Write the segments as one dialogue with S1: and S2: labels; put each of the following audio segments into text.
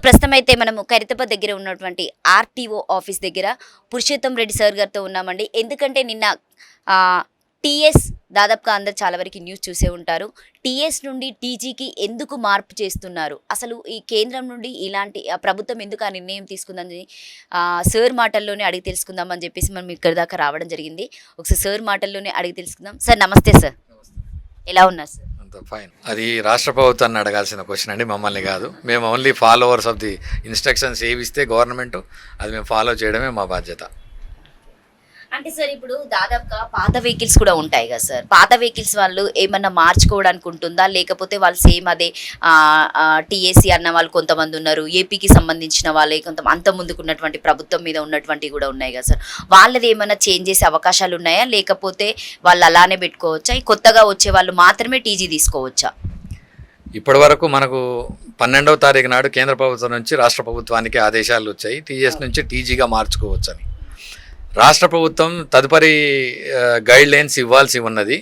S1: ప్రస్తుతం అయితే మనము ఖైరతాబాద్ దగ్గర ఉన్నటువంటి ఆర్టీఓ ఆఫీస్ దగ్గర పురుషోత్తం రెడ్డి సార్ గారితో ఉన్నామండి. ఎందుకంటే నిన్న టీఎస్ దాదాపుగా అందరు చాలా వరకు న్యూస్ చూసే ఉంటారు. టీఎస్ నుండి టీజీకి ఎందుకు మార్పు చేస్తున్నారు, అసలు ఈ కేంద్రం నుండి ఇలాంటి ప్రభుత్వం ఎందుకు ఆ నిర్ణయం తీసుకుందని సార్ మాటల్లోనే అడిగి తెలుసుకుందామని చెప్పేసి మనం ఇక్కడ దాకా రావడం జరిగింది. ఒకసారి సార్ మాటల్లోనే అడిగి తెలుసుకుందాం. సార్ నమస్తే సార్, ఎలా ఉన్నారు సార్?
S2: ఫైన్. అది రాష్ట్ర ప్రభుత్వాన్ని అడగాల్సిన క్వశ్చన్ అండి, మమ్మల్ని కాదు. మేము only followers of the instructions ఏవి ఇస్తే గవర్నమెంట్ అది మేము ఫాలో చేయడమే మా బాధ్యత.
S1: అంటే సార్ ఇప్పుడు దాదాపుగా పాత వెహికల్స్ కూడా ఉంటాయి కదా సార్, పాత వెహికల్స్ వాళ్ళు ఏమన్నా మార్చుకోవడానికి ఉంటుందా, లేకపోతే వాళ్ళు సేమ్ అదే టీఏసీ అన్న వాళ్ళు కొంతమంది ఉన్నారు, ఏపీకి సంబంధించిన వాళ్ళే కొంత అంత ముందుకున్నటువంటి ప్రభుత్వం మీద ఉన్నటువంటి కూడా ఉన్నాయి కదా సార్, వాళ్ళది ఏమైనా చేంజ్ చేసే అవకాశాలు ఉన్నాయా, లేకపోతే వాళ్ళు అలానే పెట్టుకోవచ్చా, కొత్తగా వచ్చే వాళ్ళు మాత్రమే టీజీ తీసుకోవచ్చా?
S2: ఇప్పటి వరకు మనకు 12వ తారీఖు నాడు కేంద్ర ప్రభుత్వం నుంచి రాష్ట్ర ప్రభుత్వానికి ఆదేశాలు వచ్చాయి, టీఎస్ నుంచి టీజీగా మార్చుకోవచ్చు అని. రాష్ట్ర ప్రభుత్వం తదుపరి గైడ్ లైన్స్ ఇవ్వాల్సి ఉన్నది.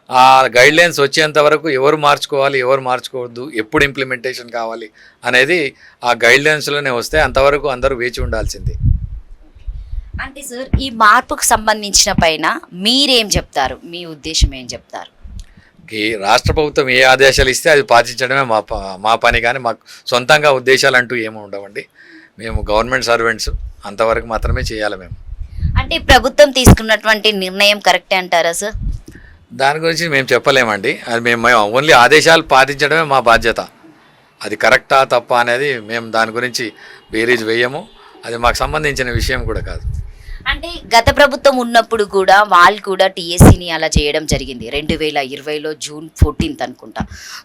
S2: ఆ గైడ్ లైన్స్ వచ్చేంత వరకు ఎవరు మార్చుకోవాలి, ఎవరు మార్చుకోవద్దు, ఎప్పుడు ఇంప్లిమెంటేషన్ కావాలి అనేది ఆ గైడ్ లైన్స్లోనే వస్తే అంతవరకు అందరూ వేచి ఉండాల్సిందే.
S1: అంటే సార్ ఈ మార్పుకు సంబంధించిన పైన మీరేం చెప్తారు, మీ ఉద్దేశం ఏం చెప్తారు?
S2: రాష్ట్ర ప్రభుత్వం ఏ ఆదేశాలు ఇస్తే అది పాటించడమే మా పని, కానీ మాకు సొంతంగా ఉద్దేశాలు అంటూ ఏమీ ఉండవండి. మేము గవర్నమెంట్ సర్వెంట్స్, అంతవరకు మాత్రమే చేయాలి మేము.
S1: అంటే ప్రభుత్వం తీసుకున్నటువంటి నిర్ణయం కరెక్టే అంటారా సార్?
S2: దాని గురించి మేము చెప్పలేమండి. అది మేము ఓన్లీ ఆదేశాలు పాటించడమే మా బాధ్యత. అది కరెక్టా తప్ప అనేది మేము దాని గురించి బేరీజ్ వేయము, అది మాకు సంబంధించిన విషయం కూడా కాదు.
S1: అంటే గత ప్రభుత్వం ఉన్నప్పుడు కూడా వాళ్ళు కూడా టీఎస్సీని అలా చేయడం జరిగింది 2020లో జూన్ 14 అనుకుంటా.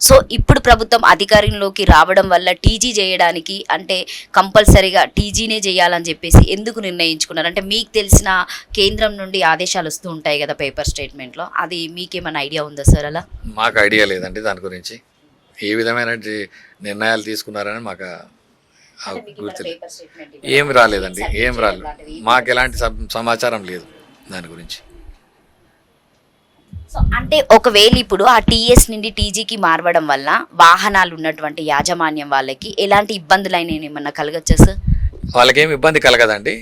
S1: సో ఇప్పుడు ప్రభుత్వం అధికారంలోకి రావడం వల్ల టీజీ చేయడానికి అంటే కంపల్సరీగా టీజీనే చేయాలని చెప్పేసి ఎందుకు నిర్ణయించుకున్నారు? అంటే మీకు తెలిసిన కేంద్రం నుండి ఆదేశాలు వస్తూ ఉంటాయి కదా పేపర్ స్టేట్మెంట్లో, అది మీకేమైనా ఐడియా ఉందా సార్? అలా
S2: మాకు ఐడియా లేదండి, దాని గురించి ఏ విధమైన నిర్ణయాలు తీసుకున్నారని మాకు ఏమి రాలేదండి, ఏం రాలేదు, మాకు ఎలాంటి సమాచారం లేదు దాని గురించి.
S1: సో అంటే ఒకవేళ ఇప్పుడు ఆ టీఎస్ నుండి టీజీకి మారవడం వల్ల వాహనాలు ఉన్నటువంటి యాజమాన్యం వాళ్ళకి ఎలాంటి ఇబ్బందులైనా ఏమన్నా కలగచ్చా సార్?
S2: వాళ్ళకేం ఇబ్బంది కలగదండి.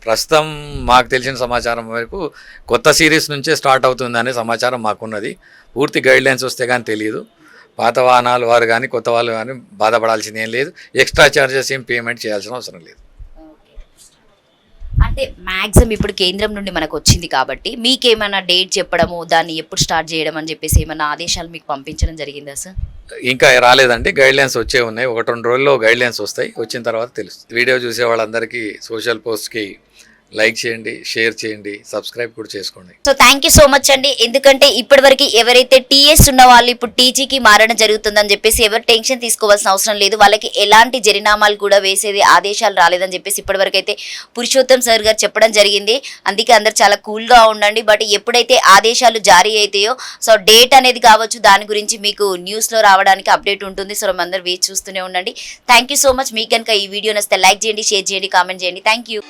S2: ప్రస్తుతం మాకు తెలిసిన సమాచారం వరకు కొత్త సిరీస్ నుంచే స్టార్ట్ అవుతుందనే సమాచారం మాకున్నది. పూర్తి గైడ్లైన్స్ వస్తే కానీ తెలియదు. పాత వాహనాలు వారు కానీ కొత్త వాళ్ళు కానీ బాధపడాల్సింది ఏం లేదు, ఎక్స్ట్రా ఛార్జెస్ ఏం పేమెంట్ చేయాల్సిన అవసరం లేదు.
S1: అంటే మ్యాక్సిమం ఇప్పుడు కేంద్రం నుండి మనకు వచ్చింది కాబట్టి మీకేమైనా డేట్ చెప్పడము, దాన్ని ఎప్పుడు స్టార్ట్ చేయడం అని చెప్పేసి ఏమైనా ఆదేశాలు మీకు పంపించడం జరిగిందా సార్?
S2: ఇంకా రాలేదండి, గైడ్లైన్స్ వచ్చే ఉన్నాయి. 1-2 రోజుల్లో గైడ్లైన్స్ వస్తాయి, వచ్చిన తర్వాత తెలుస్తుంది. వీడియో చూసే వాళ్ళందరికీ సోషల్ పోస్ట్కి లైక్ చేయండి, షేర్ చేయండి, సబ్స్క్రైబ్ కూడా చేసుకోండి.
S1: So thank you so much అండి. ఎందుకంటే ఇప్పటివరకు ఎవరైతే టీఎస్ ఉన్న వాళ్ళు ఇప్పుడు టీజీకి మారడం జరుగుతుందని చెప్పేసి ఎవరు టెన్షన్ తీసుకోవాల్సిన అవసరం లేదు, వాళ్ళకి ఎలాంటి జరినామాలు కూడా వేసేది ఆదేశాలు రాలేదని చెప్పేసి ఇప్పటివరకు అయితే పురుషోత్తం సార్ గారు చెప్పడం జరిగింది. అందుకే అందరు చాలా కూల్గా ఉండండి. బట్ ఎప్పుడైతే ఆదేశాలు జారీ అవుతాయో సో డేట్ అనేది కావచ్చు, దాని గురించి మీకు న్యూస్లో రావడానికి అప్డేట్ ఉంటుంది. సో అందరూ వేచి చూస్తూనే ఉండండి. Thank you so much. మీకు కనుక ఈ వీడియో నచ్చితే లైక్ చేయండి, షేర్ చేయండి, కామెంట్ చేయండి. Thank you.